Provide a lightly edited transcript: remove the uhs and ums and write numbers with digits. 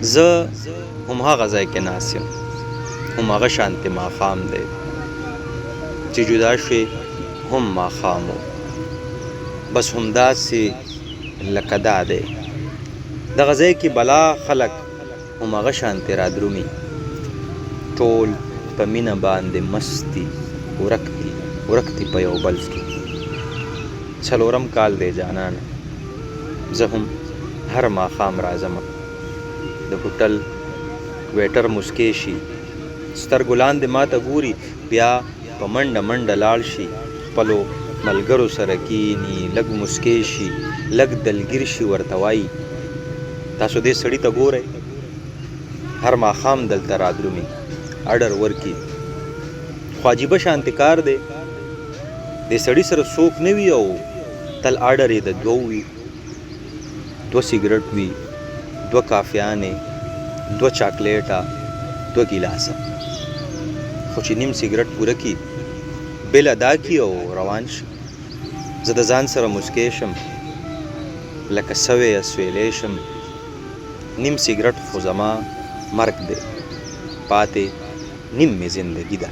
زه هم هغه ځای کې ناست یم، هم هغه شانتې ماښام دی چې جدا شوې هم ماښام و، بس همداسې لکه دا دی. دغه ځای کې بلا خلک هم هغه شانتې را درومي، ټول په مینه باندې مست دي، ورک دي په یو بل کې. څلورم کال دی جانانه، زه هم هر ماښام راځم، د هوټل ویټر مسکی شي، سترګو لاندې ماته ګوري، بیا په منډه منډه لاړ شي، خپلو ملګرو سره کیني، لږ مسکی شي، لږ دلګیر شي، ورته وایي تاسو دې سړي ته ګورئ، هر ماښام دلته را درومي، اډر ورکي. خو عجیبه شانتې کار دی، دې سړي سره څوک نه وي او تل اډر یې د دوو وي، 2 سیګرټ وي، 2 کافیانې، 2 چاکلیټه، 2 ګیلاسه. خو چې نیم سیګرټ پوره کي، بل ادا کي او روان شي. زه د ځان سره مسکی شم، لکه سوی اسویلی شم، نیم سیګرټ خو زما مرګ دی، پاتې نیم مې زندګي ده.